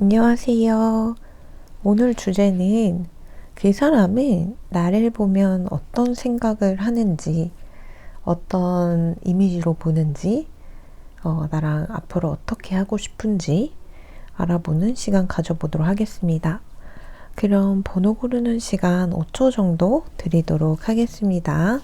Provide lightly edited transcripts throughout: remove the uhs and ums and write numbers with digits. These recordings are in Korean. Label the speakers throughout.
Speaker 1: 안녕하세요. 오늘 주제는 그 사람은 나를 보면 어떤 생각을 하는지, 어떤 이미지로 보는지, 나랑 앞으로 어떻게 하고 싶은지 알아보는 시간 가져보도록 하겠습니다. 그럼 번호 고르는 시간 5초 정도 드리도록 하겠습니다.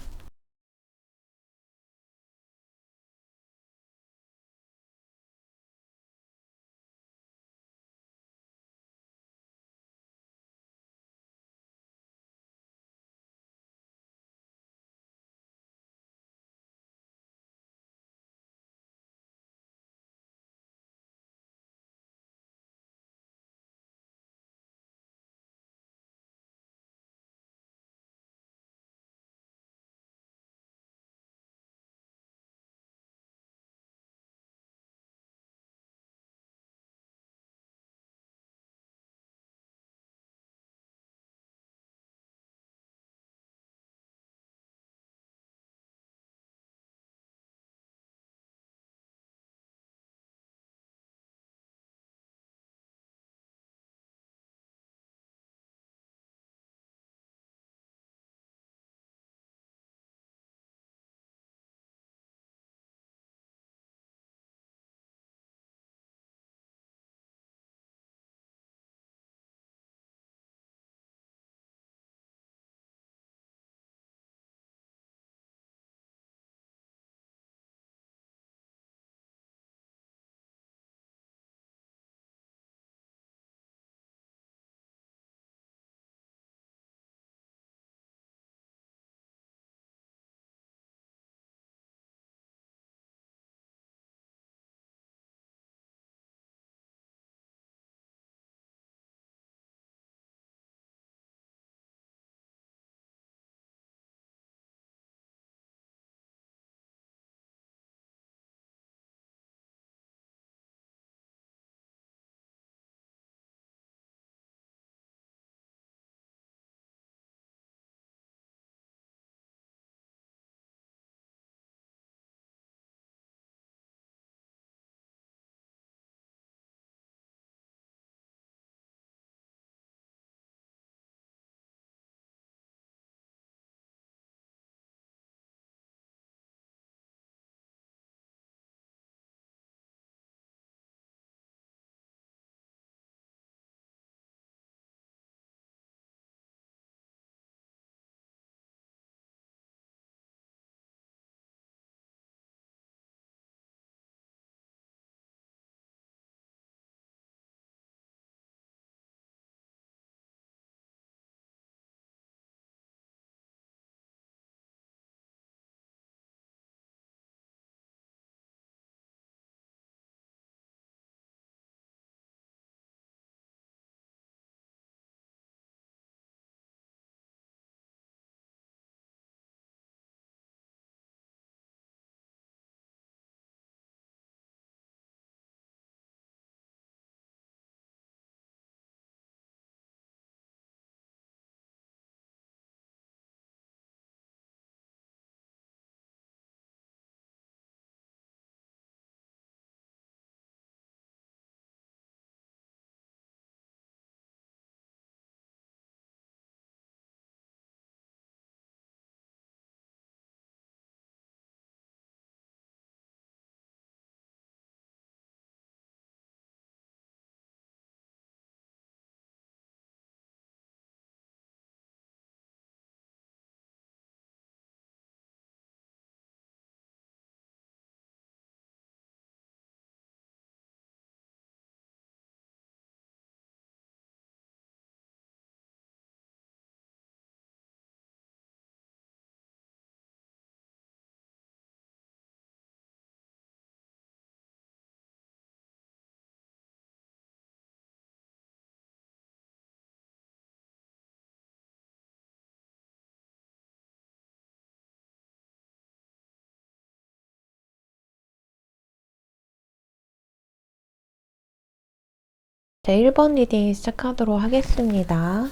Speaker 1: 제 1번 리딩 시작하도록 하겠습니다.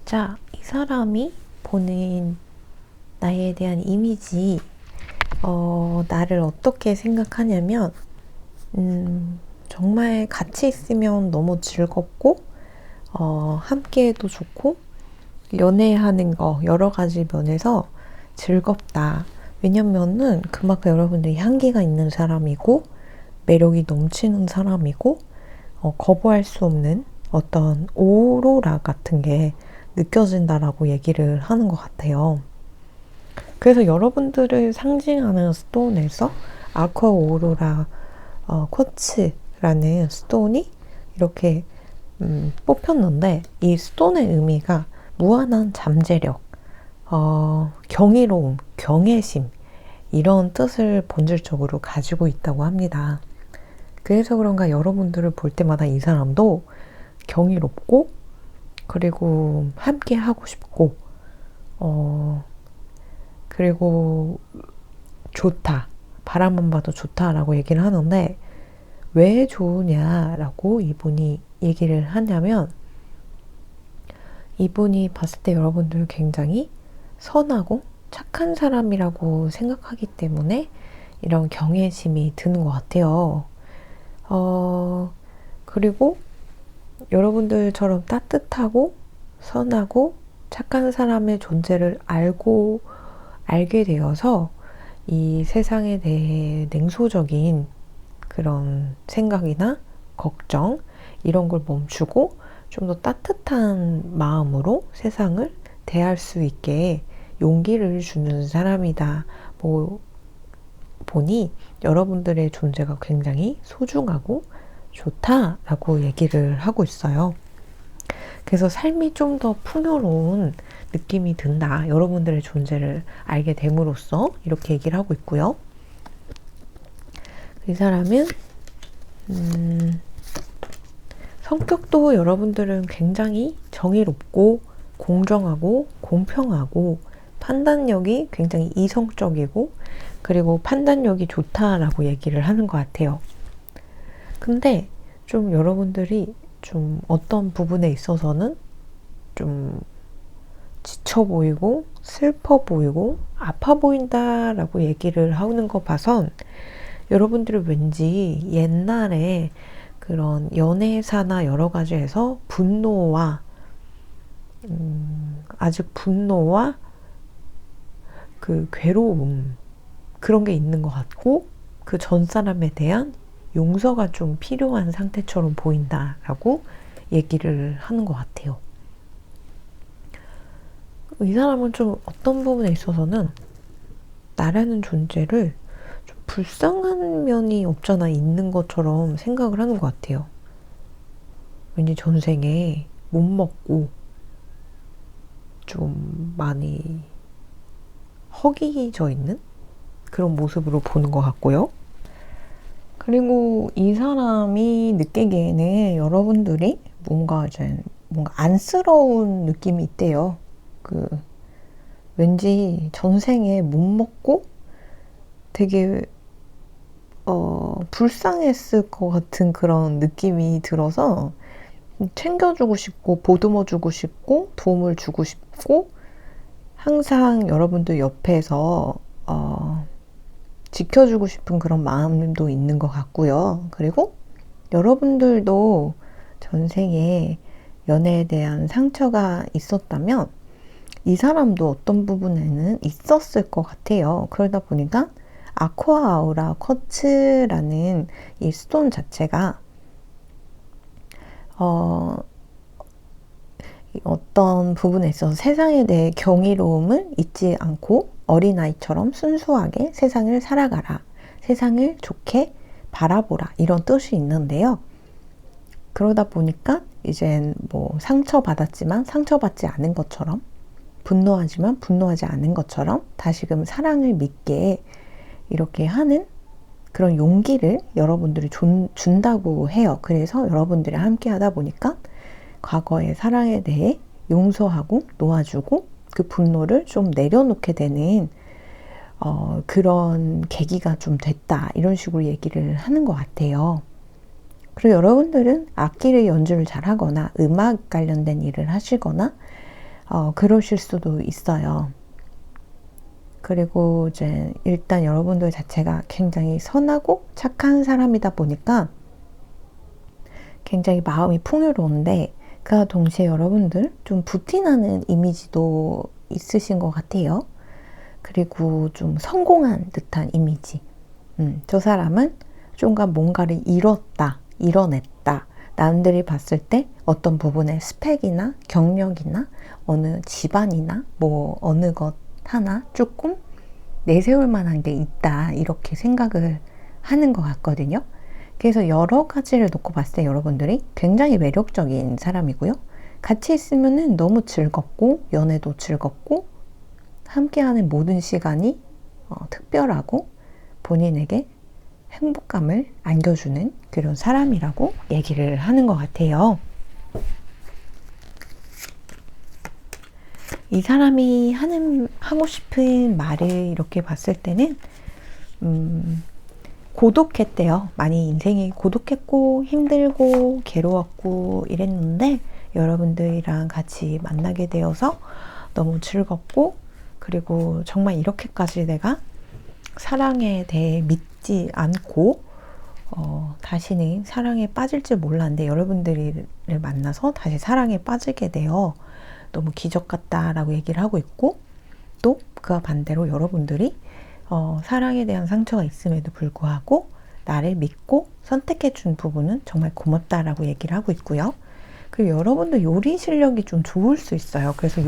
Speaker 1: 진짜 이 사람이 보는 나에 대한 이미지, 나를 어떻게 생각하냐면, 정말 같이 있으면 너무 즐겁고, 함께해도 좋고, 연애하는 거 여러 가지 면에서 즐겁다. 왜냐면은 그만큼 여러분들이 향기가 있는 사람이고, 매력이 넘치는 사람이고, 거부할 수 없는 어떤 오로라 같은 게 느껴진다라고 얘기를 하는 것 같아요. 그래서 여러분들을 상징하는 스톤에서 아쿠아 오로라 쿼츠라는 스톤이 이렇게 뽑혔는데, 이 스톤의 의미가 무한한 잠재력, 경이로움, 경외심, 이런 뜻을 본질적으로 가지고 있다고 합니다. 그래서 그런가 여러분들을 볼 때마다 이 사람도 경이롭고, 그리고 함께 하고 싶고, 그리고 좋다, 바라만 봐도 좋다라고 얘기를 하는데, 왜 좋으냐라고 이분이 얘기를 하냐면, 이분이 봤을 때 여러분들 굉장히 선하고 착한 사람이라고 생각하기 때문에 이런 경외심이 드는 것 같아요. 그리고 여러분들처럼 따뜻하고 선하고 착한 사람의 존재를 알게 되어서 이 세상에 대해 냉소적인 그런 생각이나 걱정, 이런 걸 멈추고 좀 더 따뜻한 마음으로 세상을 대할 수 있게 용기를 주는 사람이다. 보니 여러분들의 존재가 굉장히 소중하고 좋다라고 얘기를 하고 있어요. 그래서 삶이 좀 더 풍요로운 느낌이 든다. 여러분들의 존재를 알게 됨으로써 이렇게 얘기를 하고 있고요. 이 사람은 성격도 여러분들은 굉장히 정의롭고 공정하고 공평하고 판단력이 굉장히 이성적이고, 그리고 판단력이 좋다라고 얘기를 하는 것 같아요. 근데 좀 여러분들이 좀 어떤 부분에 있어서는 좀 지쳐 보이고 슬퍼 보이고 아파 보인다라고 얘기를 하는 거 봐선 여러분들이 왠지 옛날에 그런 연애사나 여러 가지에서 분노와 아직 분노와 그 괴로움, 그런 게 있는 것 같고, 그 전 사람에 대한 용서가 좀 필요한 상태처럼 보인다라고 얘기를 하는 것 같아요. 이 사람은 좀 어떤 부분에 있어서는 나라는 존재를 좀 불쌍한 면이 없잖아 있는 것처럼 생각을 하는 것 같아요. 왠지 전생에 못 먹고 좀 많이 허기져 있는 그런 모습으로 보는 것 같고요. 그리고 이 사람이 느끼기에는 여러분들이 뭔가 안쓰러운 느낌이 있대요. 왠지 전생에 못 먹고 되게 불쌍했을 것 같은 그런 느낌이 들어서 챙겨주고 싶고 보듬어주고 싶고 도움을 주고 싶고, 항상 여러분들 옆에서 지켜주고 싶은 그런 마음도 있는 것 같고요. 그리고 여러분들도 전생에 연애에 대한 상처가 있었다면 이 사람도 어떤 부분에는 있었을 것 같아요. 그러다 보니까 아쿠아 아우라 쿼츠라는 이 스톤 자체가 어떤 부분에 있어서 세상에 대해 경이로움을 잊지 않고 어린아이처럼 순수하게 세상을 살아가라, 세상을 좋게 바라보라, 이런 뜻이 있는데요. 그러다 보니까 이젠 상처받았지만 상처받지 않은 것처럼, 분노하지만 분노하지 않은 것처럼 다시금 사랑을 믿게 이렇게 하는 그런 용기를 여러분들이 준다고 해요. 그래서 여러분들이 함께 하다 보니까 과거의 사랑에 대해 용서하고 놓아주고 그 분노를 좀 내려놓게 되는 그런 계기가 좀 됐다, 이런 식으로 얘기를 하는 것 같아요. 그리고 여러분들은 악기를 연주를 잘 하거나 음악 관련된 일을 하시거나 그러실 수도 있어요. 그리고 이제 일단 여러분들 자체가 굉장히 선하고 착한 사람이다 보니까 굉장히 마음이 풍요로운데, 그 동시에 여러분들 좀 부티나는 이미지도 있으신 것 같아요. 그리고 좀 성공한 듯한 이미지. 저 사람은 좀가 뭔가를 이뤘다, 이뤄냈다. 남들이 봤을 때 어떤 부분의 스펙이나 경력이나 어느 집안이나 뭐 어느 것 하나 조금 내세울 만한 게 있다. 이렇게 생각을 하는 것 같거든요. 그래서 여러 가지를 놓고 봤을 때 여러분들이 굉장히 매력적인 사람이고요. 같이 있으면 너무 즐겁고, 연애도 즐겁고, 함께하는 모든 시간이 특별하고 본인에게 행복감을 안겨주는 그런 사람이라고 얘기를 하는 것 같아요. 이 사람이 하고 싶은 말을 이렇게 봤을 때는 고독했대요. 많이 인생이 고독했고 힘들고 괴로웠고 이랬는데 여러분들이랑 같이 만나게 되어서 너무 즐겁고, 그리고 정말 이렇게까지 내가 사랑에 대해 믿지 않고 다시는 사랑에 빠질 줄 몰랐는데 여러분들을 만나서 다시 사랑에 빠지게 되어 너무 기적 같다라고 얘기를 하고 있고, 또 그와 반대로 여러분들이 사랑에 대한 상처가 있음에도 불구하고 나를 믿고 선택해 준 부분은 정말 고맙다라고 얘기를 하고 있고요. 그리고 여러분들 요리 실력이 좀 좋을 수 있어요. 그래서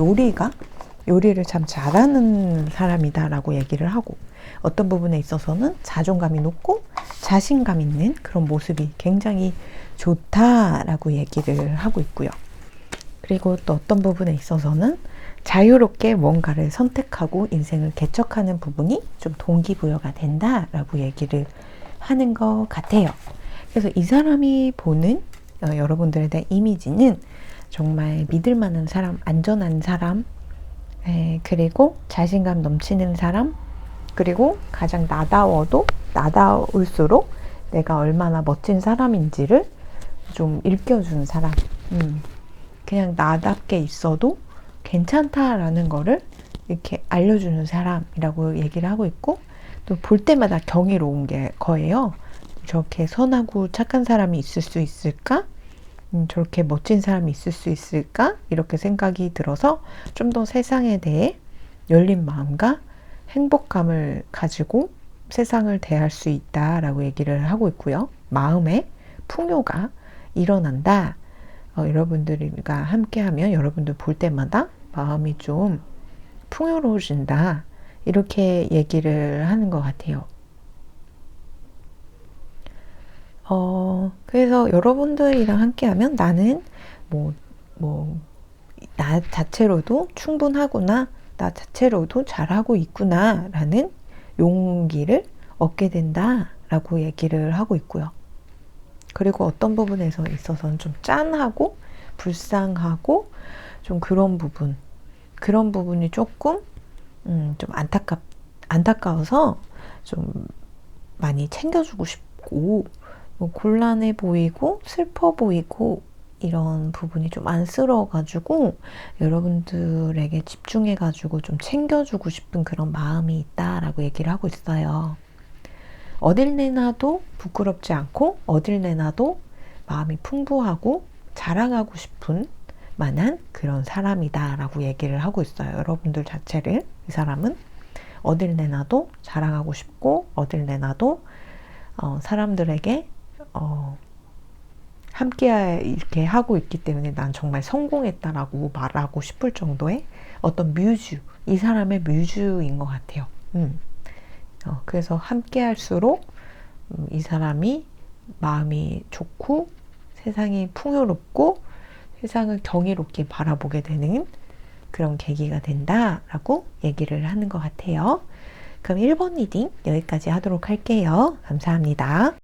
Speaker 1: 요리를 참 잘하는 사람이다라고 얘기를 하고, 어떤 부분에 있어서는 자존감이 높고 자신감 있는 그런 모습이 굉장히 좋다라고 얘기를 하고 있고요. 그리고 또 어떤 부분에 있어서는 자유롭게 뭔가를 선택하고 인생을 개척하는 부분이 좀 동기부여가 된다라고 얘기를 하는 것 같아요. 그래서 이 사람이 보는 여러분들에 대한 이미지는 정말 믿을 만한 사람, 안전한 사람, 그리고 자신감 넘치는 사람, 그리고 가장 나다울수록 내가 얼마나 멋진 사람인지를 좀 일깨워주는 사람. 그냥 나답게 있어도 괜찮다라는 거를 이렇게 알려주는 사람이라고 얘기를 하고 있고, 또 볼 때마다 경이로운 게 거예요. 저렇게 선하고 착한 사람이 있을 수 있을까? 저렇게 멋진 사람이 있을 수 있을까? 이렇게 생각이 들어서 좀 더 세상에 대해 열린 마음과 행복감을 가지고 세상을 대할 수 있다라고 얘기를 하고 있고요. 마음의 풍요가 일어난다. 여러분들과 함께하면 여러분들 볼 때마다 마음이 좀 풍요로워진다. 이렇게 얘기를 하는 것 같아요. 그래서 여러분들이랑 함께하면 나는 나 자체로도 충분하구나, 나 자체로도 잘하고 있구나 라는 용기를 얻게 된다라고 얘기를 하고 있고요. 그리고 어떤 부분에 있어서는 좀 짠하고 불쌍하고 좀 그런 부분이 조금 좀 안타까워서 좀 많이 챙겨주고 싶고, 곤란해 보이고 슬퍼 보이고 이런 부분이 좀 안쓰러워가지고 여러분들에게 집중해가지고 좀 챙겨주고 싶은 그런 마음이 있다라고 얘기를 하고 있어요. 어딜 내놔도 부끄럽지 않고 어딜 내놔도 마음이 풍부하고 자랑하고 싶은 만한 그런 사람이다 라고 얘기를 하고 있어요. 여러분들 자체를, 이 사람은 어딜 내놔도 자랑하고 싶고 어딜 내놔도 사람들에게 함께 이렇게 하고 있기 때문에 난 정말 성공했다라고 말하고 싶을 정도의 어떤 이 사람의 뮤즈인 것 같아요. 그래서 함께 할수록 이 사람이 마음이 좋고 세상이 풍요롭고 세상을 경이롭게 바라보게 되는 그런 계기가 된다라고 얘기를 하는 것 같아요. 그럼 1번 리딩 여기까지 하도록 할게요. 감사합니다.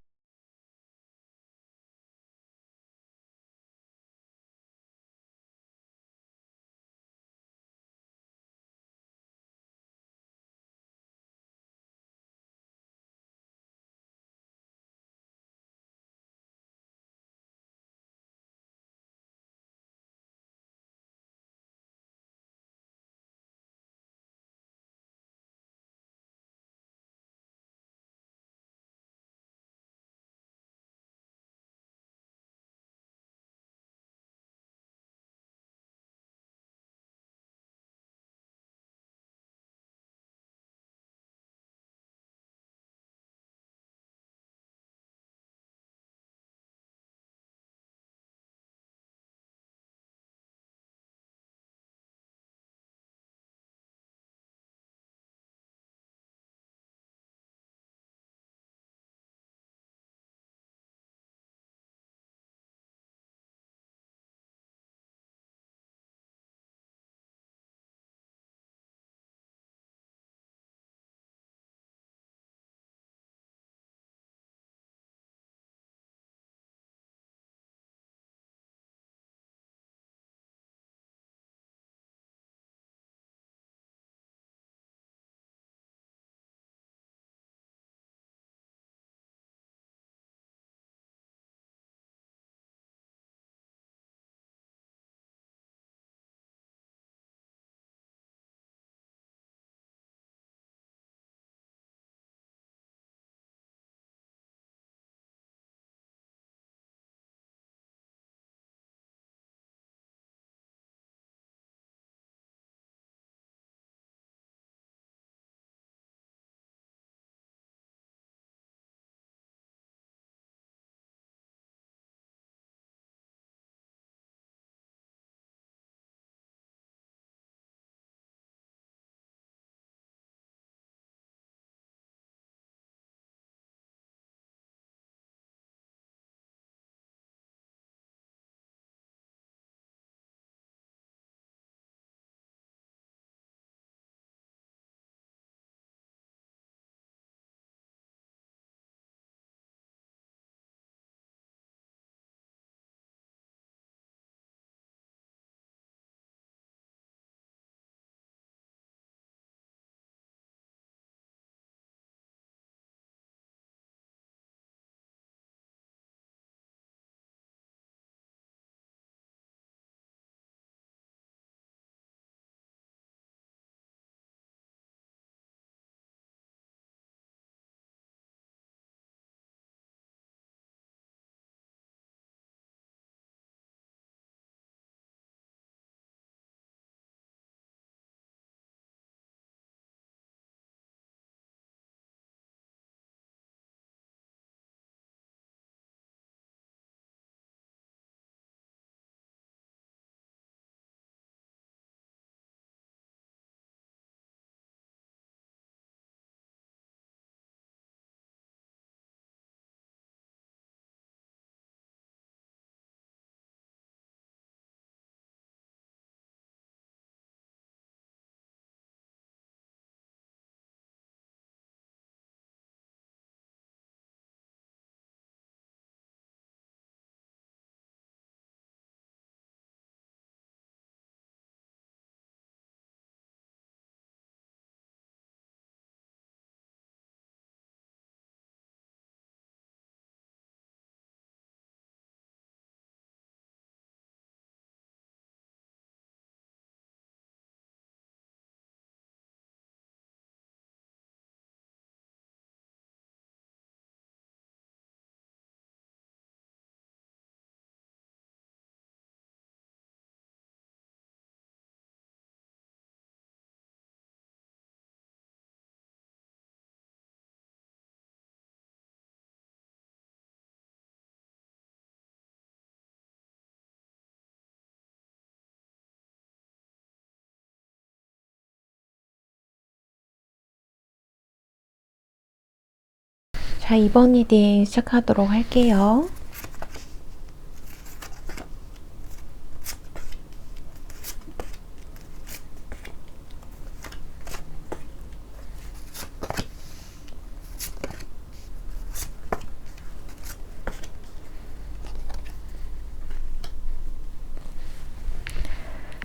Speaker 1: 자, 이번 리딩 시작하도록 할게요.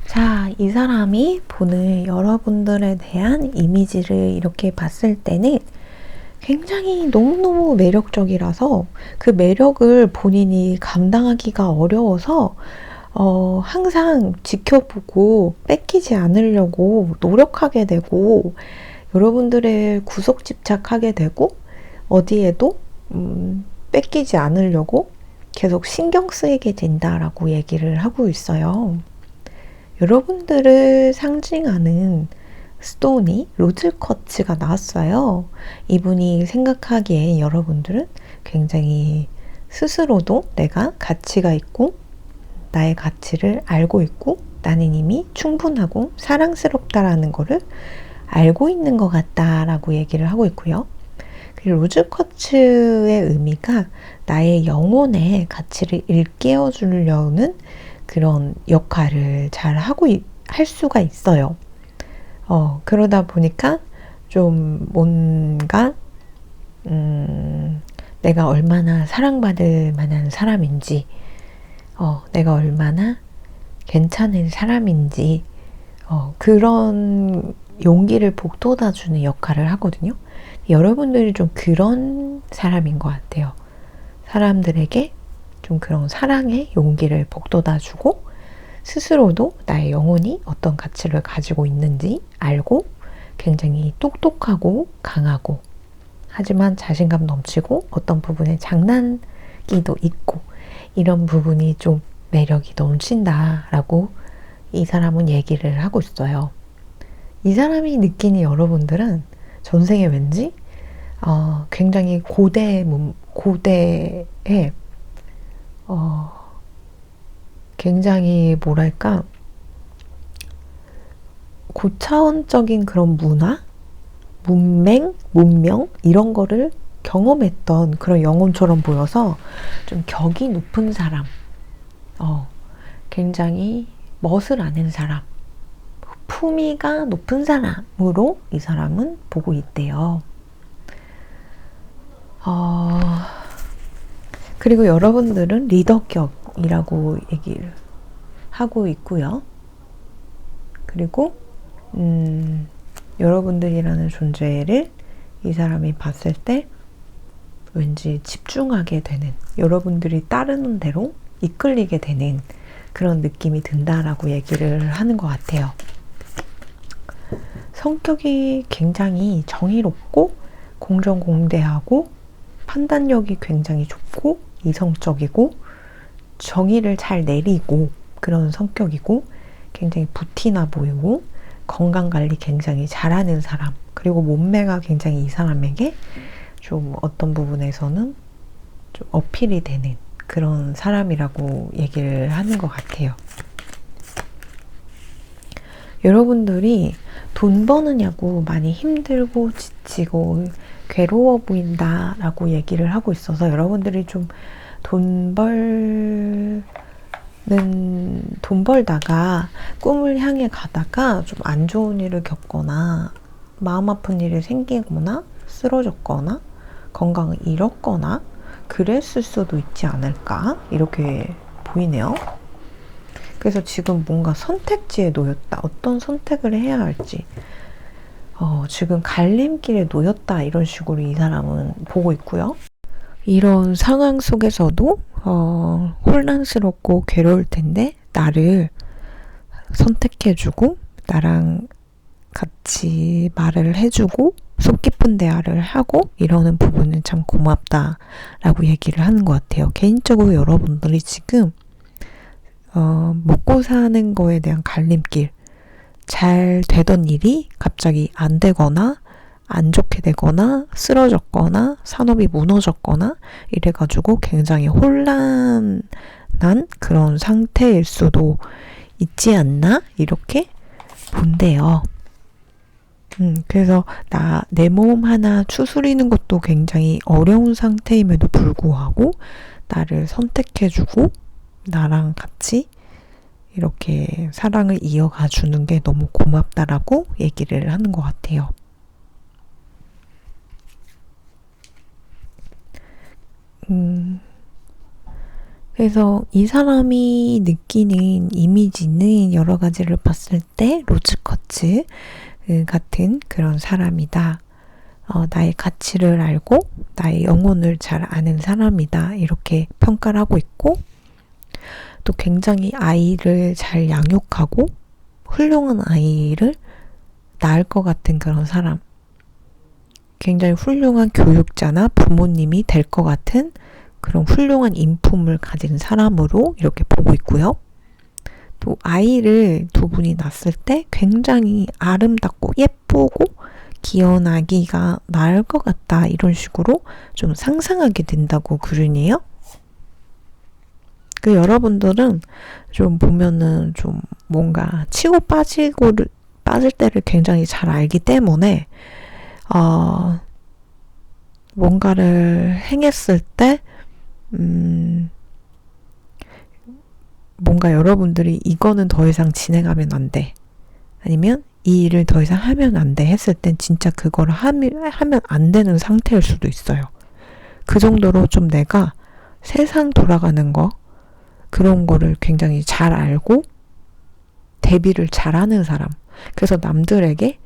Speaker 1: 자, 이 사람이 보는 여러분들에 대한 이미지를 이렇게 봤을 때는 굉장히 너무너무 매력적이라서 그 매력을 본인이 감당하기가 어려워서 항상 지켜보고 뺏기지 않으려고 노력하게 되고 여러분들의 구속 집착하게 되고 어디에도 뺏기지 않으려고 계속 신경 쓰이게 된다라고 얘기를 하고 있어요. 여러분들을 상징하는 스톤이 로즈쿼츠가 나왔어요. 이분이 생각하기에 여러분들은 굉장히 스스로도 내가 가치가 있고 나의 가치를 알고 있고 나는 이미 충분하고 사랑스럽다라는 거를 알고 있는 것 같다라고 얘기를 하고 있고요. 그리고 로즈쿼츠의 의미가 나의 영혼의 가치를 일깨워 주려는 그런 역할을 잘 할 수가 있어요. 그러다 보니까 좀 뭔가 내가 얼마나 사랑받을 만한 사람인지 내가 얼마나 괜찮은 사람인지 그런 용기를 북돋아주는 역할을 하거든요. 여러분들이 좀 그런 사람인 것 같아요. 사람들에게 좀 그런 사랑의 용기를 북돋아주고 스스로도 나의 영혼이 어떤 가치를 가지고 있는지 알고 굉장히 똑똑하고 강하고 하지만 자신감 넘치고 어떤 부분에 장난기도 있고 이런 부분이 좀 매력이 넘친다라고 이 사람은 얘기를 하고 있어요. 이 사람이 느끼는 여러분들은 전생에 왠지 굉장히 고대에 굉장히 뭐랄까 고차원적인 그런 문화, 문명 이런 거를 경험했던 그런 영혼처럼 보여서 좀 격이 높은 사람, 굉장히 멋을 아는 사람, 품위가 높은 사람으로 이 사람은 보고 있대요. 그리고 여러분들은 리더격이라고 얘기를 하고 있고요. 그리고 여러분들이라는 존재를 이 사람이 봤을 때 왠지 집중하게 되는, 여러분들이 따르는 대로 이끌리게 되는 그런 느낌이 든다라고 얘기를 하는 것 같아요. 성격이 굉장히 정의롭고 공정공대하고 판단력이 굉장히 좋고 이성적이고 정의를 잘 내리고 그런 성격이고 굉장히 부티나 보이고 건강관리 굉장히 잘하는 사람, 그리고 몸매가 굉장히 이 사람에게 좀 어떤 부분에서는 좀 어필이 되는 그런 사람이라고 얘기를 하는 것 같아요. 여러분들이 돈 버느냐고 많이 힘들고 지치고 괴로워 보인다라고 얘기를 하고 있어서 여러분들이 좀 돈 벌다가 꿈을 향해 가다가 좀 안 좋은 일을 겪거나 마음 아픈 일이 생기거나 쓰러졌거나 건강을 잃었거나 그랬을 수도 있지 않을까 이렇게 보이네요. 그래서 지금 뭔가 선택지에 놓였다. 어떤 선택을 해야 할지 지금 갈림길에 놓였다 이런 식으로 이 사람은 보고 있고요. 이런 상황 속에서도 혼란스럽고 괴로울 텐데 나를 선택해주고 나랑 같이 말을 해주고 속 깊은 대화를 하고 이러는 부분은 참 고맙다라고 얘기를 하는 것 같아요. 개인적으로 여러분들이 지금 먹고 사는 거에 대한 갈림길, 잘 되던 일이 갑자기 안 되거나 안 좋게 되거나 쓰러졌거나 산업이 무너졌거나 이래가지고 굉장히 혼란한 그런 상태일 수도 있지 않나? 이렇게 본대요. 그래서 내 몸 하나 추스리는 것도 굉장히 어려운 상태임에도 불구하고 나를 선택해주고 나랑 같이 이렇게 사랑을 이어가 주는 게 너무 고맙다라고 얘기를 하는 것 같아요. 그래서 이 사람이 느끼는 이미지는 여러 가지를 봤을 때 로즈커츠 같은 그런 사람이다. 나의 가치를 알고 나의 영혼을 잘 아는 사람이다. 이렇게 평가를 하고 있고 또 굉장히 아이를 잘 양육하고 훌륭한 아이를 낳을 것 같은 그런 사람. 굉장히 훌륭한 교육자나 부모님이 될 것 같은 그런 훌륭한 인품을 가진 사람으로 이렇게 보고 있고요. 또 아이를 두 분이 낳았을 때 굉장히 아름답고 예쁘고 귀여운 아기가 나을 것 같다 이런 식으로 좀 상상하게 된다고 그러네요. 그 여러분들은 좀 보면은 좀 뭔가 치고 빠질 때를 굉장히 잘 알기 때문에 뭔가를 행했을 때 뭔가 여러분들이 이거는 더 이상 진행하면 안 돼. 아니면 이 일을 더 이상 하면 안 돼 했을 땐 진짜 그거를 하면 안 되는 상태일 수도 있어요. 그 정도로 좀 내가 세상 돌아가는 거 그런 거를 굉장히 잘 알고 대비를 잘하는 사람. 그래서 남들에게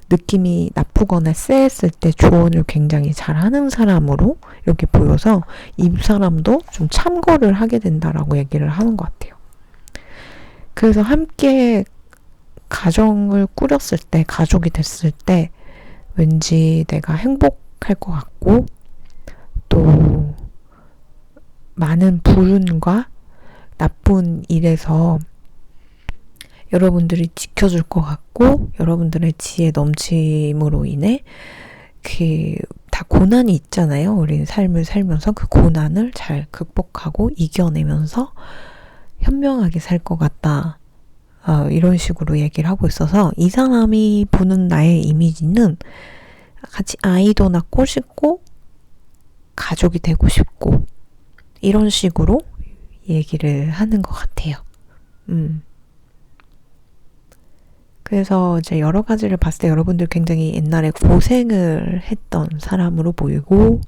Speaker 1: 느낌이 나쁘거나 쎄했을 때 조언을 굉장히 잘하는 사람으로 이렇게 보여서 이 사람도 좀 참고를 하게 된다라고 얘기를 하는 것 같아요. 그래서 함께 가정을 꾸렸을 때, 가족이 됐을 때 왠지 내가 행복할 것 같고 또 많은 불운과 나쁜 일에서 여러분들이 지켜줄 것 같고 여러분들의 지혜 넘침으로 인해 다 고난이 있잖아요. 우리 삶을 살면서 그 고난을 잘 극복하고 이겨내면서 현명하게 살 것 같다. 이런 식으로 얘기를 하고 있어서 이 사람이 보는 나의 이미지는 같이 아이도 낳고 싶고 가족이 되고 싶고 이런 식으로 얘기를 하는 것 같아요. 그래서 이제 여러 가지를 봤을 때 여러분들 굉장히 옛날에 고생을 했던 사람으로 보이고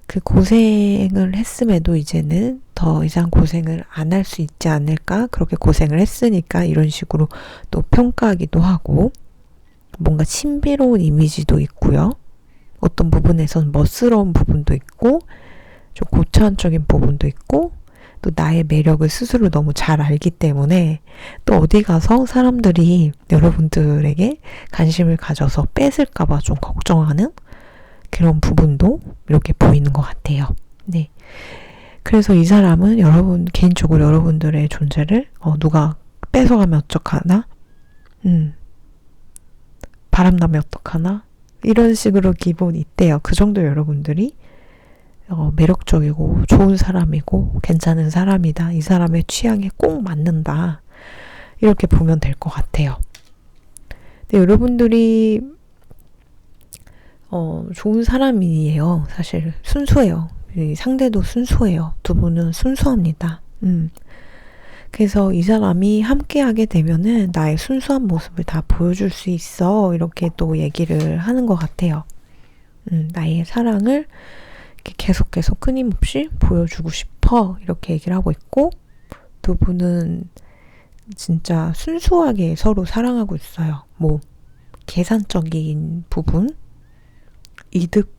Speaker 1: 그 고생을 했음에도 이제는 더 이상 고생을 안 할 수 있지 않을까? 그렇게 고생을 했으니까 이런 식으로 또 평가하기도 하고 뭔가 신비로운 이미지도 있고요. 어떤 부분에선 멋스러운 부분도 있고 좀 고차원적인 부분도 있고 또 나의 매력을 스스로 너무 잘 알기 때문에 또 어디 가서 사람들이 여러분들에게 관심을 가져서 뺏을까봐 좀 걱정하는 그런 부분도 이렇게 보이는 것 같아요. 네. 그래서 이 사람은 개인적으로 여러분들의 존재를 누가 뺏어가면 어떡하나? 바람나면 어떡하나? 이런 식으로 기분이 있대요. 그 정도 여러분들이 매력적이고 좋은 사람이고 괜찮은 사람이다. 이 사람의 취향에 꼭 맞는다. 이렇게 보면 될 것 같아요. 근데 여러분들이 좋은 사람이에요. 사실 순수해요. 상대도 순수해요. 두 분은 순수합니다. 그래서 이 사람이 함께하게 되면은 나의 순수한 모습을 다 보여줄 수 있어. 이렇게 또 얘기를 하는 것 같아요. 나의 사랑을 계속 끊임없이 보여주고 싶어. 이렇게 얘기를 하고 있고 두 분은 진짜 순수하게 서로 사랑하고 있어요. 뭐 계산적인 부분 이득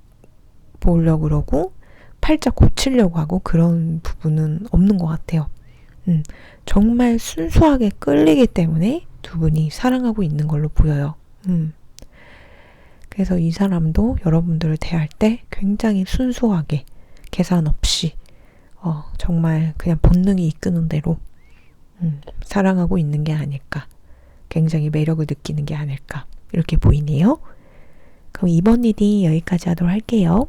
Speaker 1: 보려고 그러고 팔자 고치려고 하고 그런 부분은 없는 것 같아요. 정말 순수하게 끌리기 때문에 두 분이 사랑하고 있는 걸로 보여요. 그래서 이 사람도 여러분들을 대할 때 굉장히 순수하게 계산 없이 정말 그냥 본능이 이끄는 대로 사랑하고 있는 게 아닐까. 굉장히 매력을 느끼는 게 아닐까. 이렇게 보이네요. 그럼 이번 리딩 여기까지 하도록 할게요.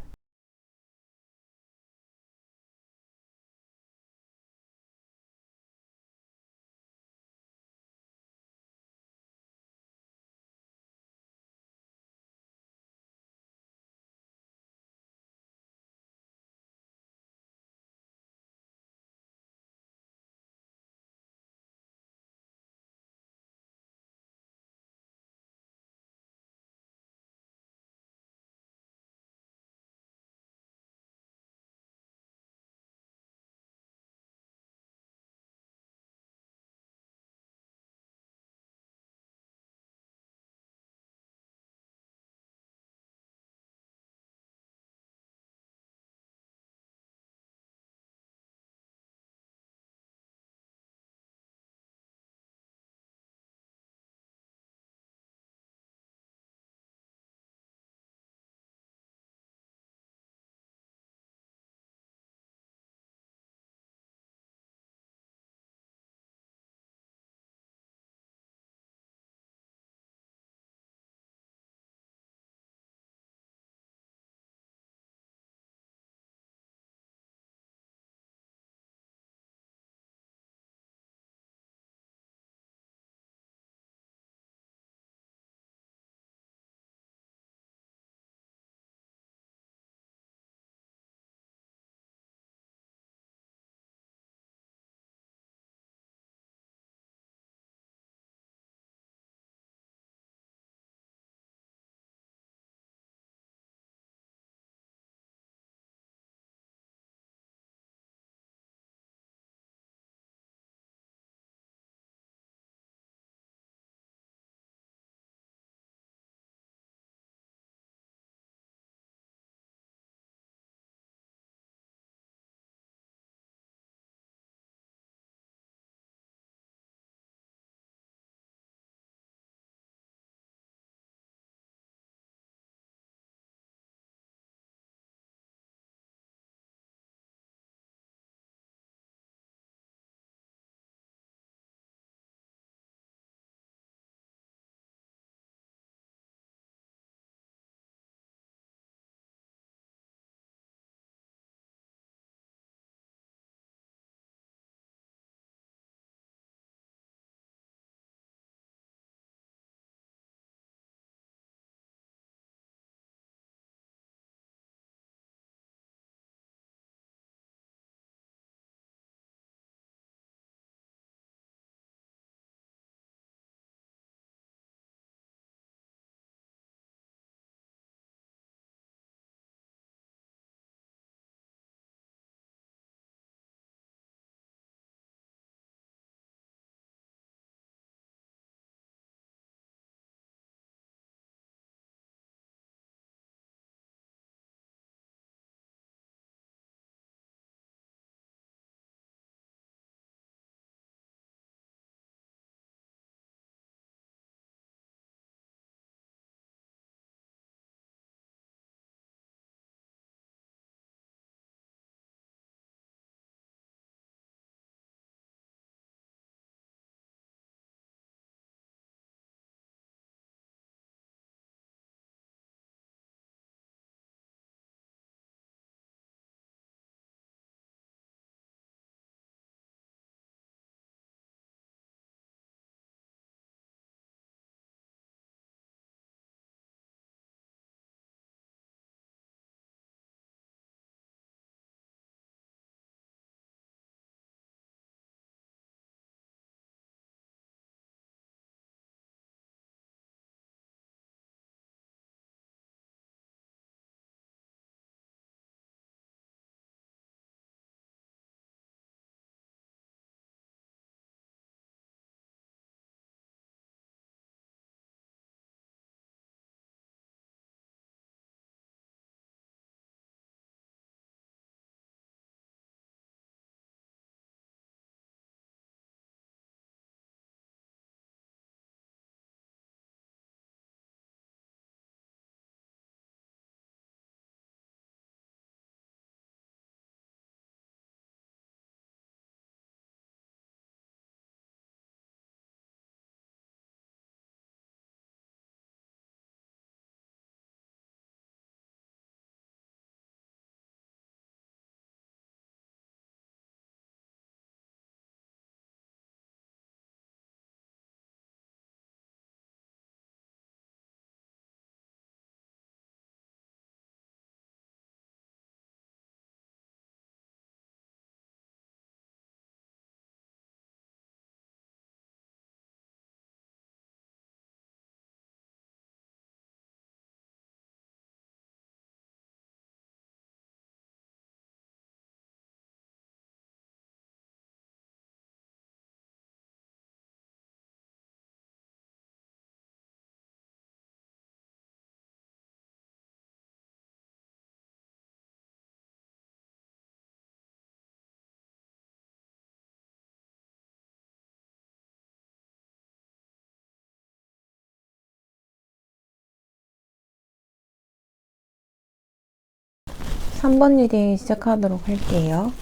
Speaker 1: 3번 리딩 시작하도록 할게요.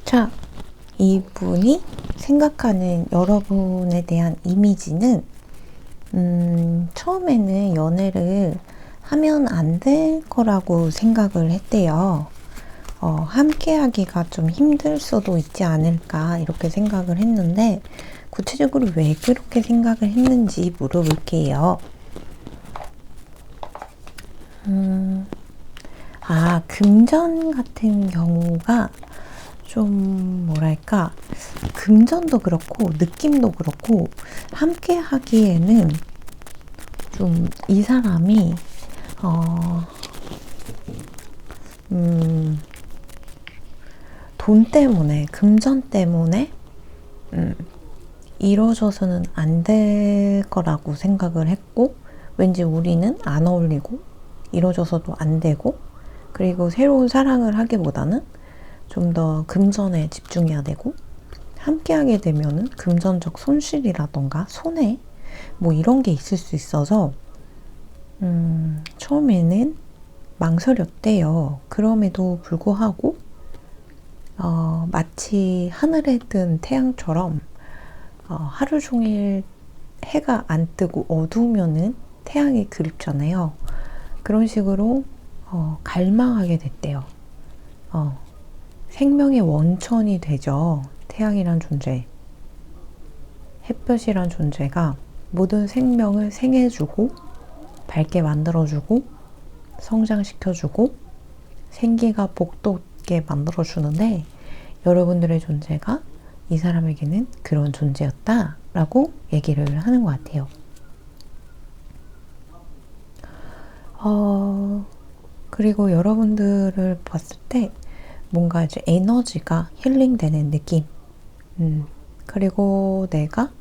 Speaker 1: 자, 이분이 생각하는 여러분에 대한 이미지는 처음에는 연애를 하면 안 될 거라고 생각을 했대요. 함께 하기가 좀 힘들 수도 있지 않을까 이렇게 생각을 했는데 구체적으로 왜 그렇게 생각을 했는지 물어볼게요. 금전 같은 경우가 좀 뭐랄까, 금전도 그렇고 느낌도 그렇고 함께 하기에는 좀 이 사람이 돈 때문에, 금전 때문에 이루어져서는 안 될 거라고 생각을 했고, 왠지 우리는 안 어울리고 이루어져서도 안 되고, 그리고 새로운 사랑을 하기보다는 좀 더 금전에 집중해야 되고, 함께 하게 되면은 금전적 손실이라던가 손해 뭐 이런 게 있을 수 있어서 처음에는 망설였대요. 그럼에도 불구하고 마치 하늘에 뜬 태양처럼 하루 종일 해가 안 뜨고 어두우면은 태양이 그립잖아요. 그런 식으로 갈망하게 됐대요. 생명의 원천이 되죠. 태양이란 존재, 햇볕이란 존재가 모든 생명을 생해주고 밝게 만들어주고 성장시켜주고 생기가 복돋게 만들어주는데, 여러분들의 존재가 이 사람에게는 그런 존재였다 라고 얘기를 하는 것 같아요. 그리고 여러분들을 봤을 때 뭔가 이제 에너지가 힐링되는 느낌, 그리고 내가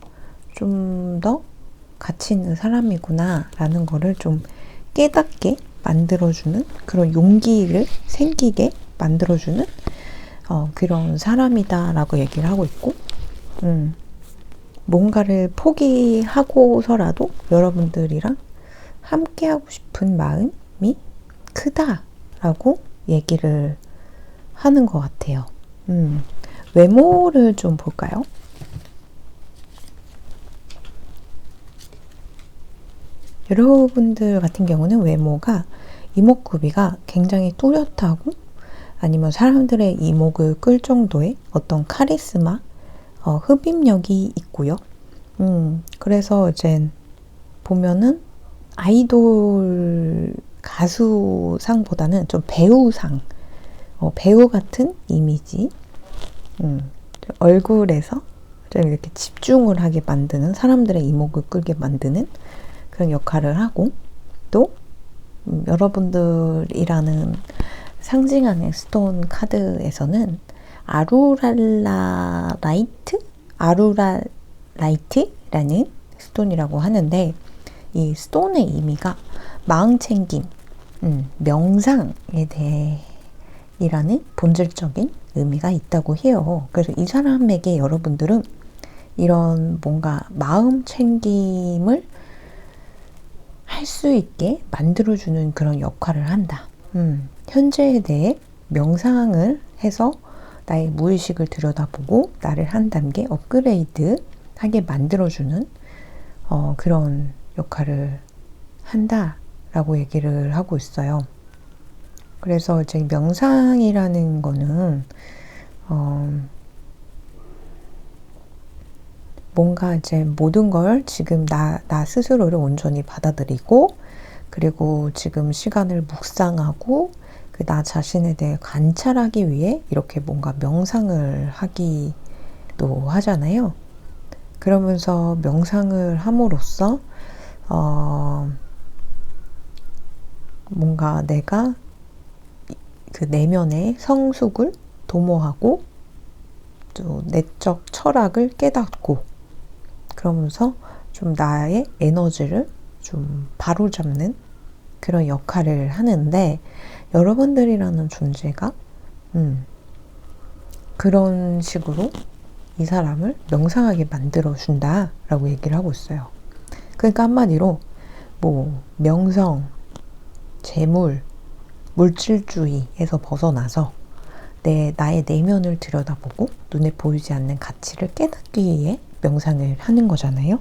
Speaker 1: 좀 더 가치 있는 사람이구나 라는 거를 좀 깨닫게 만들어주는, 그런 용기를 생기게 만들어주는 그런 사람이다 라고 얘기를 하고 있고, 뭔가를 포기하고서라도 여러분들이랑 함께 하고 싶은 마음이 크다 라고 얘기를 하는 것 같아요. 외모를 좀 볼까요? 여러분들 같은 경우는 외모가, 이목구비가 굉장히 뚜렷하고 아니면 사람들의 이목을 끌 정도의 어떤 카리스마, 흡입력이 있고요. 그래서 이제 보면은 아이돌 가수상보다는 좀 배우상, 배우 같은 이미지, 얼굴에서 좀 이렇게 집중을 하게 만드는, 사람들의 이목을 끌게 만드는 그런 역할을 하고, 또 여러분들이라는 상징하는 스톤 카드에서는 아루랄라이트라는 스톤이라고 하는데, 이 스톤의 의미가 마음챙김, 명상에 대해 이라는 본질적인 의미가 있다고 해요. 그래서 이 사람에게 여러분들은 이런 뭔가 마음 챙김을 할 수 있게 만들어주는 그런 역할을 한다. 현재에 대해 명상을 해서 나의 무의식을 들여다보고 나를 한 단계 업그레이드 하게 만들어주는 그런 역할을 한다라고 얘기를 하고 있어요. 그래서 이제 명상이라는 거는 뭔가 이제 모든 걸 지금 나 스스로를 온전히 받아들이고, 그리고 지금 시간을 묵상하고 그 나 자신에 대해 관찰하기 위해 이렇게 뭔가 명상을 하기도 하잖아요. 그러면서 명상을 함으로써 뭔가 내가 그 내면의 성숙을 도모하고 또 내적 철학을 깨닫고, 그러면서 좀 나의 에너지를 좀 바로잡는 그런 역할을 하는데, 여러분들이라는 존재가 그런 식으로 이 사람을 명상하게 만들어준다 라고 얘기를 하고 있어요. 그러니까 한마디로 뭐 명성, 재물, 물질주의에서 벗어나서 나의 내면을 들여다보고 눈에 보이지 않는 가치를 깨닫기 위해 명상을 하는 거잖아요.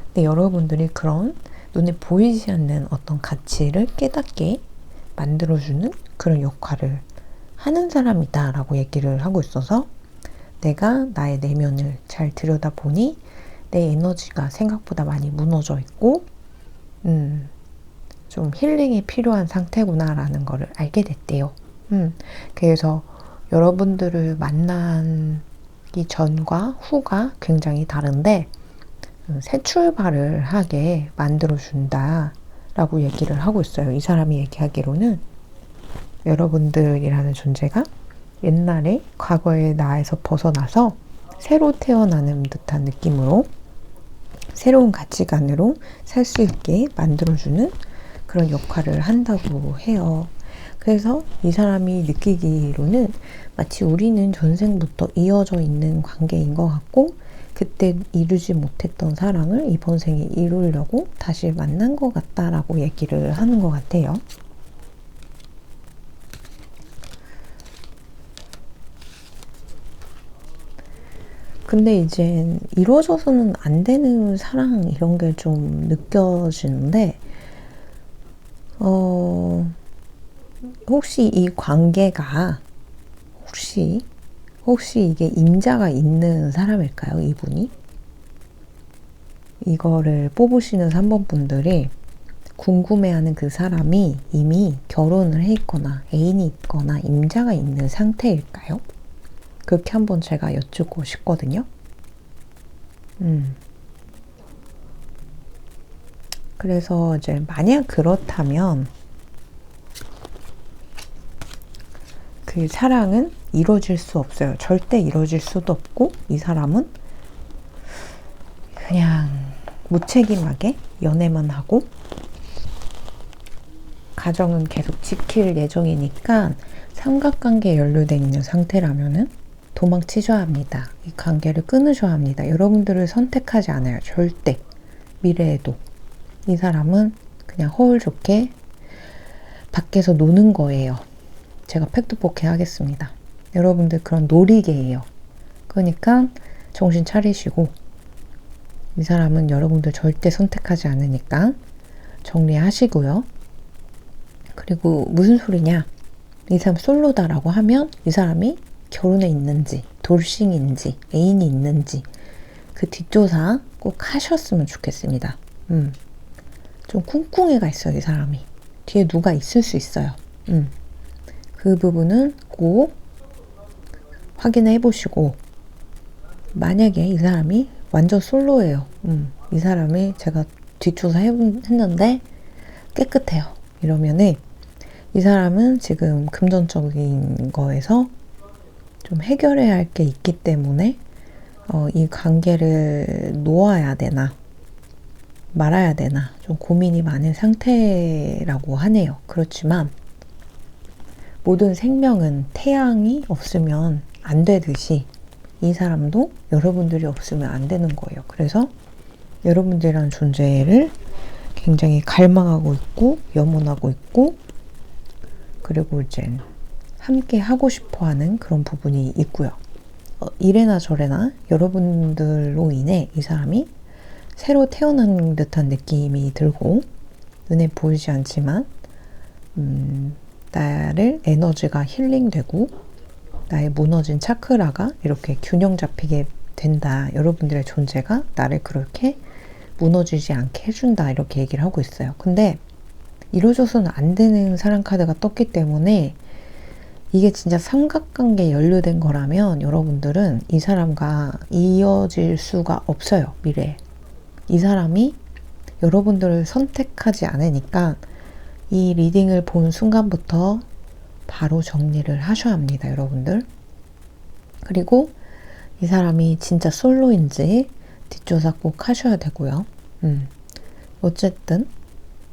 Speaker 1: 근데 여러분들이 그런 눈에 보이지 않는 어떤 가치를 깨닫게 만들어주는 그런 역할을 하는 사람이다 라고 얘기를 하고 있어서, 내가 나의 내면을 잘 들여다보니 내 에너지가 생각보다 많이 무너져 있고 좀 힐링이 필요한 상태구나 라는 거를 알게 됐대요. 그래서 여러분들을 만나기 전과 후가 굉장히 다른데 새 출발을 하게 만들어준다 라고 얘기를 하고 있어요. 이 사람이 얘기하기로는 여러분들이라는 존재가 옛날에 과거의 나에서 벗어나서 새로 태어나는 듯한 느낌으로 새로운 가치관으로 살 수 있게 만들어주는 그런 역할을 한다고 해요. 그래서 이 사람이 느끼기로는 마치 우리는 전생부터 이어져 있는 관계인 것 같고, 그때 이루지 못했던 사랑을 이번 생에 이루려고 다시 만난 것 같다라고 얘기를 하는 것 같아요. 근데 이제 이루어져서는 안 되는 사랑 이런 게 좀 느껴지는데, 혹시 이 관계가 혹시 이게 임자가 있는 사람일까요? 이분이? 이거를 뽑으시는 3번 분들이 궁금해하는 그 사람이 이미 결혼을 해 있거나 애인이 있거나 임자가 있는 상태일까요? 그렇게 한번 제가 여쭙고 싶거든요. 그래서 이제 만약 그렇다면 그 사랑은 이루어질 수 없어요. 절대 이루어질 수도 없고, 이 사람은 그냥 무책임하게 연애만 하고 가정은 계속 지킬 예정이니까, 삼각관계에 연루되어 있는 상태라면은 도망치셔야 합니다. 이 관계를 끊으셔야 합니다. 여러분들을 선택하지 않아요. 절대. 미래에도. 이 사람은 그냥 허울 좋게 밖에서 노는 거예요. 제가 팩트포케 하겠습니다. 여러분들 그런 놀이개예요. 그러니까 정신 차리시고, 이 사람은 여러분들 절대 선택하지 않으니까 정리하시고요. 그리고 무슨 소리냐, 이 사람 솔로다라고 하면 이 사람이 결혼에 있는지 돌싱인지 애인이 있는지 그 뒷조사 꼭 하셨으면 좋겠습니다. 좀 꿍꿍이가 있어요. 이 사람이 뒤에 누가 있을 수 있어요. 그 부분은 꼭 확인해 보시고, 만약에 이 사람이 완전 솔로예요. 이 사람이 제가 뒷조사 했는데 깨끗해요. 이러면은 이 사람은 지금 금전적인 거에서 좀 해결해야 할 게 있기 때문에 이 관계를 놓아야 되나 말아야 되나 좀 고민이 많은 상태라고 하네요. 그렇지만 모든 생명은 태양이 없으면 안 되듯이 이 사람도 여러분들이 없으면 안 되는 거예요. 그래서 여러분들이라는 존재를 굉장히 갈망하고 있고 염원하고 있고, 그리고 이제 함께 하고 싶어 하는 그런 부분이 있고요. 이래나 저래나 여러분들로 인해 이 사람이 새로 태어난 듯한 느낌이 들고, 눈에 보이지 않지만 나를 에너지가 힐링되고 나의 무너진 차크라가 이렇게 균형 잡히게 된다. 여러분들의 존재가 나를 그렇게 무너지지 않게 해준다. 이렇게 얘기를 하고 있어요. 근데 이루어져서는 안 되는 사랑 카드가 떴기 때문에 이게 진짜 삼각관계에 연루된 거라면 여러분들은 이 사람과 이어질 수가 없어요. 미래에. 이 사람이 여러분들을 선택하지 않으니까 이 리딩을 본 순간부터 바로 정리를 하셔야 합니다. 여러분들. 그리고 이 사람이 진짜 솔로인지 뒷조사 꼭 하셔야 되고요. 어쨌든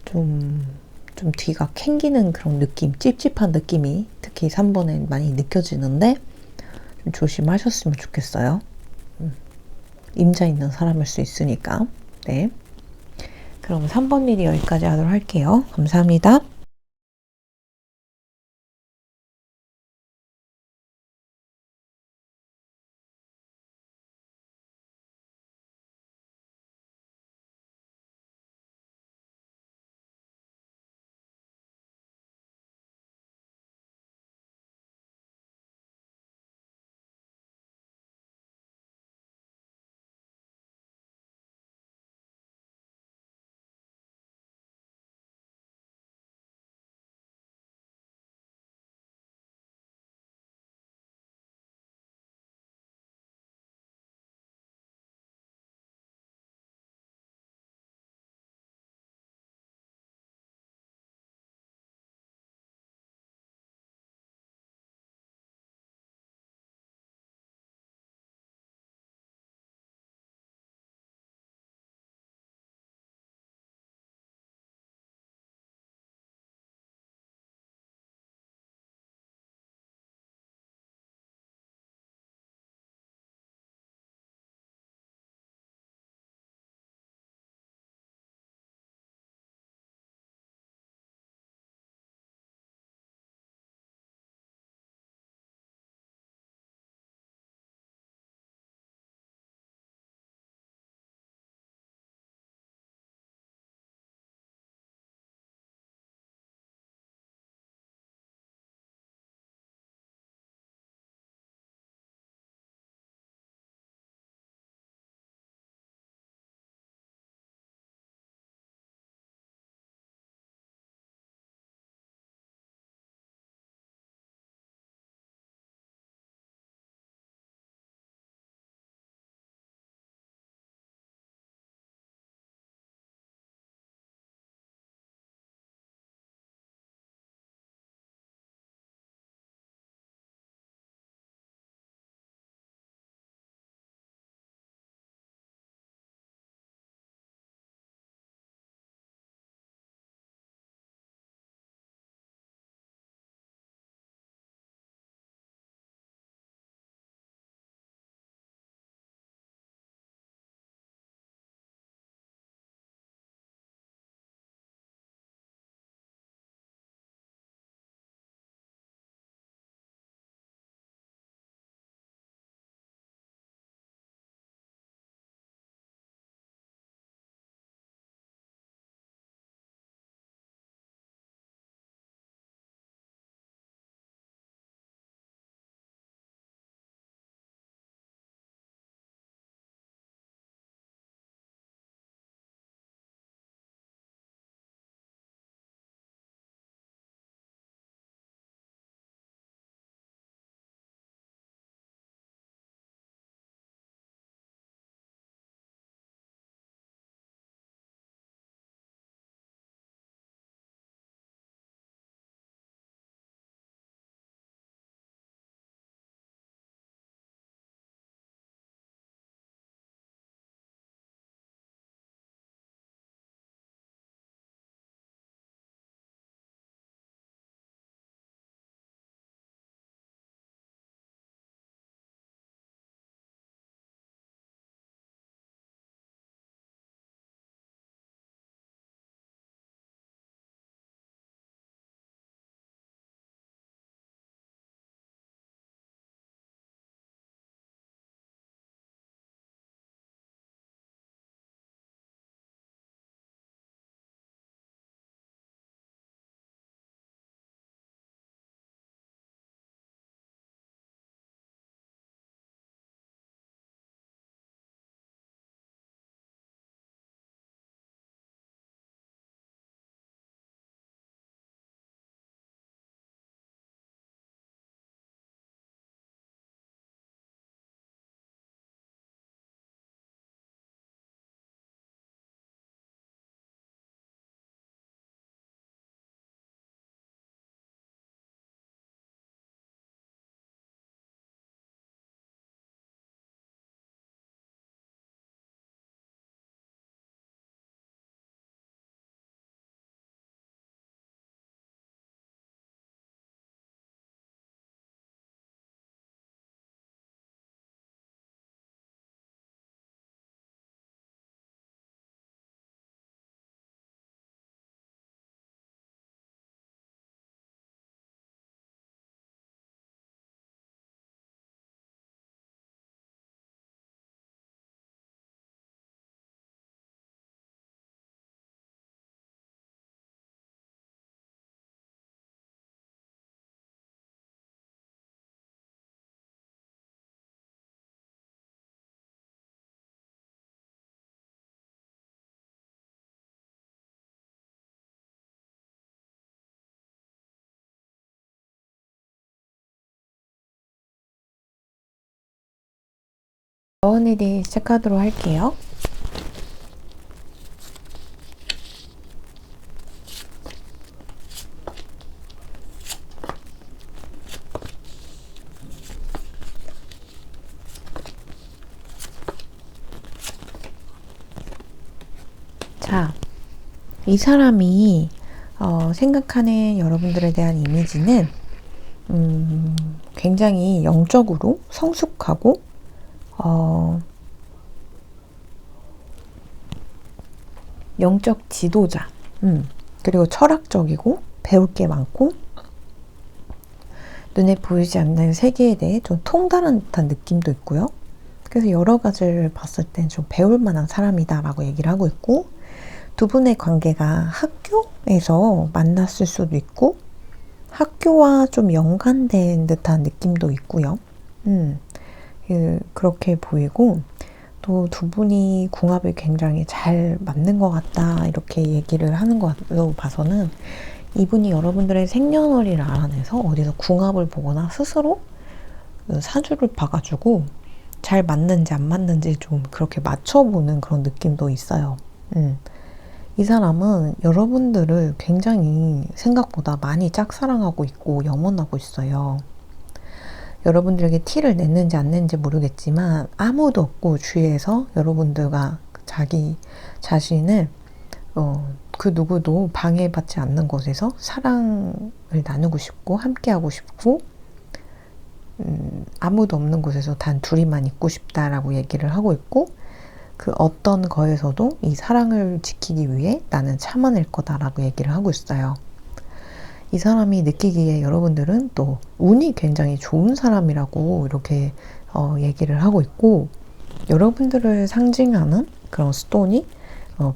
Speaker 1: 좀 뒤가 캥기는 그런 느낌, 찝찝한 느낌이 특히 3번엔 많이 느껴지는데 좀 조심하셨으면 좋겠어요. 임자 있는 사람일 수 있으니까. 네. 그럼 3번 미리 여기까지 하도록 할게요. 감사합니다. 자원일이 시작하도록 할게요. 자, 이 사람이 생각하는 여러분들에 대한 이미지는 굉장히 영적으로 성숙하고 영적 지도자, 그리고 철학적이고 배울 게 많고 눈에 보이지 않는 세계에 대해 좀 통달한 듯한 느낌도 있고요. 그래서 여러 가지를 봤을 땐 좀 배울 만한 사람이다 라고 얘기를 하고 있고, 두 분의 관계가 학교에서 만났을 수도 있고 학교와 좀 연관된 듯한 느낌도 있고요. 그렇게 보이고, 또 두 분이 궁합이 굉장히 잘 맞는 것 같다 이렇게 얘기를 하는 것으로 봐서는 이분이 여러분들의 생년월일을 알아내서 어디서 궁합을 보거나 스스로 사주를 봐가지고 잘 맞는지 안 맞는지 좀 그렇게 맞춰보는 그런 느낌도 있어요. 이 사람은 여러분들을 굉장히 생각보다 많이 짝사랑하고 있고 염원하고 있어요. 여러분들에게 티를 냈는지 안 냈는지 모르겠지만 아무도 없고 주위에서 여러분들과 자기 자신을 그 누구도 방해받지 않는 곳에서 사랑을 나누고 싶고 함께하고 싶고 아무도 없는 곳에서 단 둘이만 있고 싶다라고 얘기를 하고 있고, 그 어떤 거에서도 이 사랑을 지키기 위해 나는 참아낼 거다라고 얘기를 하고 있어요. 이 사람이 느끼기에 여러분들은 또 운이 굉장히 좋은 사람이라고 이렇게 얘기를 하고 있고, 여러분들을 상징하는 그런 스톤이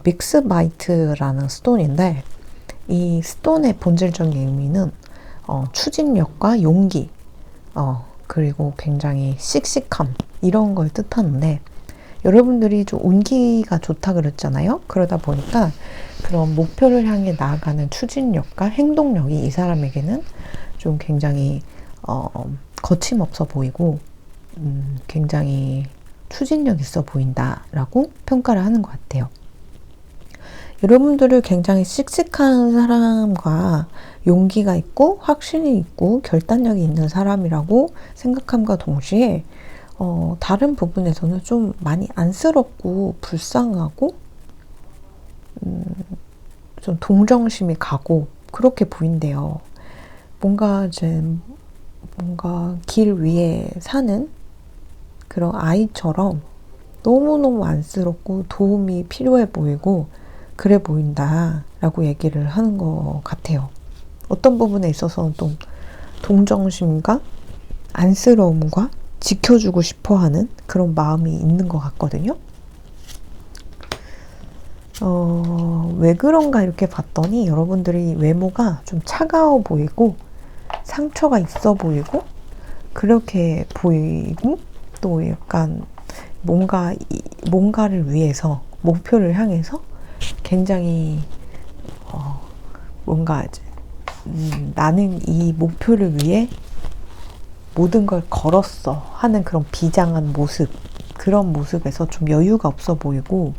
Speaker 1: 빅스바이트라는 스톤인데, 이 스톤의 본질적인 의미는 추진력과 용기, 그리고 굉장히 씩씩함 이런 걸 뜻하는데, 여러분들이 좀 운기가 좋다 그랬잖아요. 그러다 보니까 그런 목표를 향해 나아가는 추진력과 행동력이 이 사람에게는 좀 굉장히 거침없어 보이고 굉장히 추진력 있어 보인다라고 평가를 하는 것 같아요. 여러분들을 굉장히 씩씩한 사람과 용기가 있고 확신이 있고 결단력이 있는 사람이라고 생각함과 동시에 다른 부분에서는 좀 많이 안쓰럽고 불쌍하고 좀 동정심이 가고 그렇게 보인대요. 뭔가 길 위에 사는 그런 아이처럼 너무너무 안쓰럽고 도움이 필요해 보이고 그래 보인다라고 얘기를 하는 것 같아요. 어떤 부분에 있어서는 또 동정심과 안쓰러움과 지켜주고 싶어하는 그런 마음이 있는 것 같거든요. 왜 그런가 이렇게 봤더니 여러분들이 외모가 좀 차가워 보이고 상처가 있어 보이고 그렇게 보이고, 또 약간 뭔가를 위해서 목표를 향해서 굉장히 뭔가 나는 이 목표를 위해 모든 걸 걸었어 하는 그런 비장한 모습, 그런 모습에서 좀 여유가 없어 보이고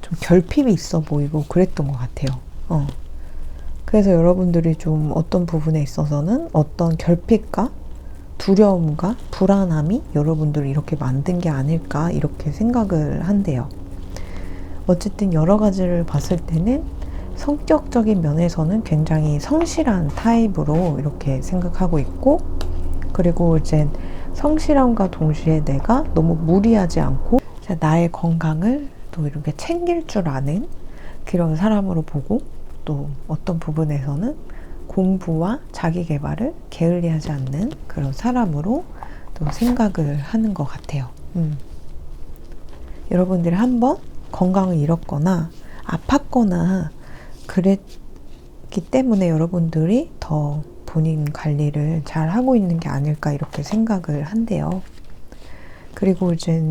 Speaker 1: 좀 결핍이 있어 보이고 그랬던 것 같아요. 그래서 여러분들이 좀 어떤 부분에 있어서는 어떤 결핍과 두려움과 불안함이 여러분들을 이렇게 만든 게 아닐까 이렇게 생각을 한대요. 어쨌든 여러 가지를 봤을 때는 성격적인 면에서는 굉장히 성실한 타입으로 이렇게 생각하고 있고, 그리고 이제 성실함과 동시에 내가 너무 무리하지 않고 나의 건강을 또 이렇게 챙길 줄 아는 그런 사람으로 보고, 또 어떤 부분에서는 공부와 자기 개발을 게을리하지 않는 그런 사람으로 또 생각을 하는 것 같아요. 여러분들이 한번 건강을 잃었거나 아팠거나 그랬기 때문에 여러분들이 더 본인 관리를 잘 하고 있는 게 아닐까 이렇게 생각을 한대요. 그리고 이제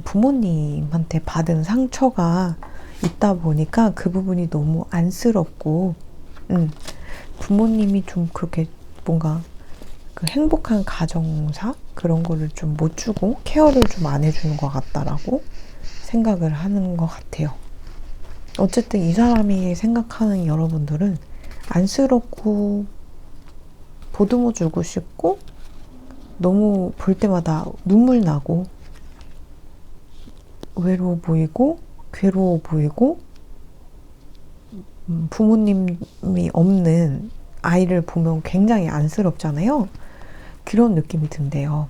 Speaker 1: 부모님한테 받은 상처가 있다 보니까 그 부분이 너무 안쓰럽고 부모님이 좀 그렇게 뭔가 그 행복한 가정사 그런 거를 좀 못 주고 케어를 좀 안 해주는 것 같다라고 생각을 하는 것 같아요. 어쨌든 이 사람이 생각하는 여러분들은 안쓰럽고 보듬어 주고 싶고 너무 볼 때마다 눈물 나고 외로워 보이고 괴로워 보이고 부모님이 없는 아이를 보면 굉장히 안쓰럽잖아요. 그런 느낌이 든대요.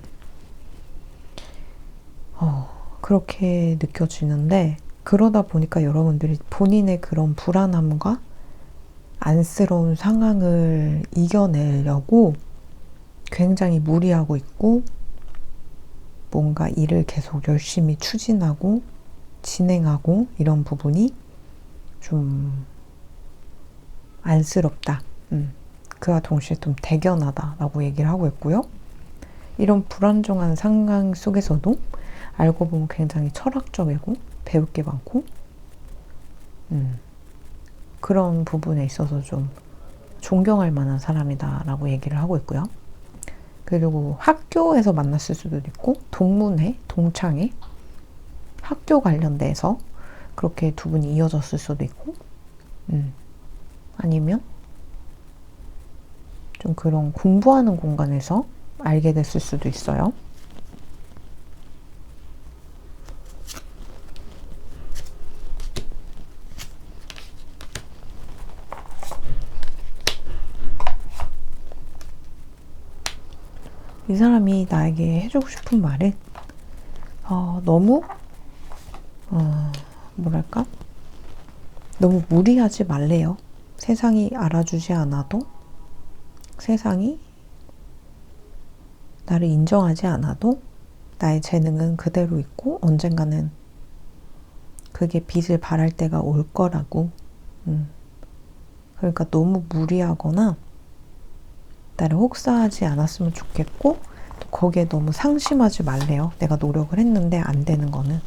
Speaker 1: 그렇게 느껴지는데 그러다 보니까 여러분들이 본인의 그런 불안함과 안쓰러운 상황을 이겨내려고 굉장히 무리하고 있고 뭔가 일을 계속 열심히 추진하고 진행하고 이런 부분이 좀 안쓰럽다. 그와 동시에 좀 대견하다라고 얘기를 하고 있고요. 이런 불안정한 상황 속에서도 알고 보면 굉장히 철학적이고 배울 게 많고 그런 부분에 있어서 좀 존경할 만한 사람이다라고 얘기를 하고 있고요. 그리고 학교에서 만났을 수도 있고 동문회, 동창회, 학교 관련돼서 그렇게 두 분이 이어졌을 수도 있고 아니면 좀 그런 공부하는 공간에서 알게 됐을 수도 있어요. 이 사람이 나에게 해주고 싶은 말은 너무 뭐랄까? 너무 무리하지 말래요. 세상이 알아주지 않아도 세상이 나를 인정하지 않아도 나의 재능은 그대로 있고 언젠가는 그게 빛을 발할 때가 올 거라고. 그러니까 너무 무리하거나 나를 혹사하지 않았으면 좋겠고 또 거기에 너무 상심하지 말래요. 내가 노력을 했는데 안 되는 거는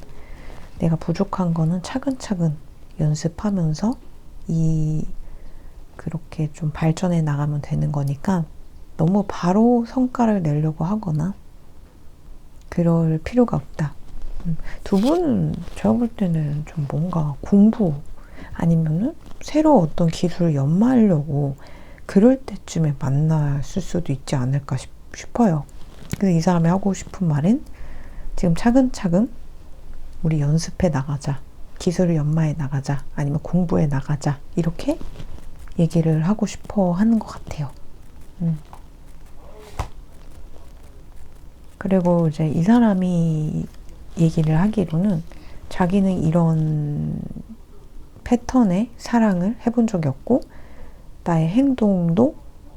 Speaker 1: 내가 부족한 거는 차근차근 연습하면서 그렇게 좀 발전해 나가면 되는 거니까 너무 바로 성과를 내려고 하거나 그럴 필요가 없다. 두 분은 제가 볼 때는 좀 뭔가 공부 아니면은 새로 어떤 기술을 연마하려고 그럴 때쯤에 만났을 수도 있지 않을까 싶어요. 그래서 이 사람이 하고 싶은 말은 지금 차근차근 우리 연습해 나가자. 기술을 연마해 나가자. 아니면 공부해 나가자. 이렇게 얘기를 하고 싶어 하는 것 같아요. 그리고 이제 이 사람이 얘기를 하기로는 자기는 이런 패턴의 사랑을 해본 적이 없고 나의 행동도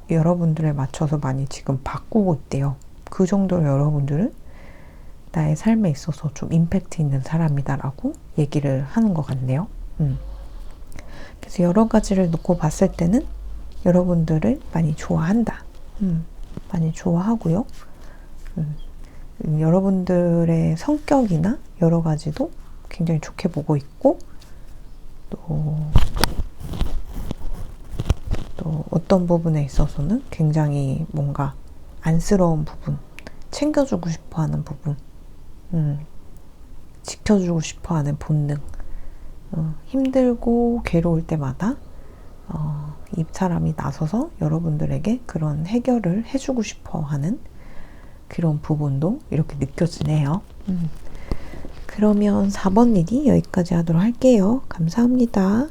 Speaker 1: 여러분들에 맞춰서 많이 지금 바꾸고 있대요. 그 정도로 여러분들은 나의 삶에 있어서 좀 임팩트 있는 사람이다라고 얘기를 하는 것 같네요. 그래서 여러 가지를 놓고 봤을 때는 여러분들을 많이 좋아한다. 많이 좋아하고요. 여러분들의 성격이나 여러 가지도 굉장히 좋게 보고 있고 또 어떤 부분에 있어서는 굉장히 뭔가 안쓰러운 부분, 챙겨주고 싶어하는 부분, 지켜주고 싶어하는 본능, 힘들고 괴로울 때마다 이 사람이 나서서 여러분들에게 그런 해결을 해주고 싶어하는 그런 부분도 이렇게 느껴지네요. 그러면 4번 리딩 여기까지 하도록 할게요. 감사합니다.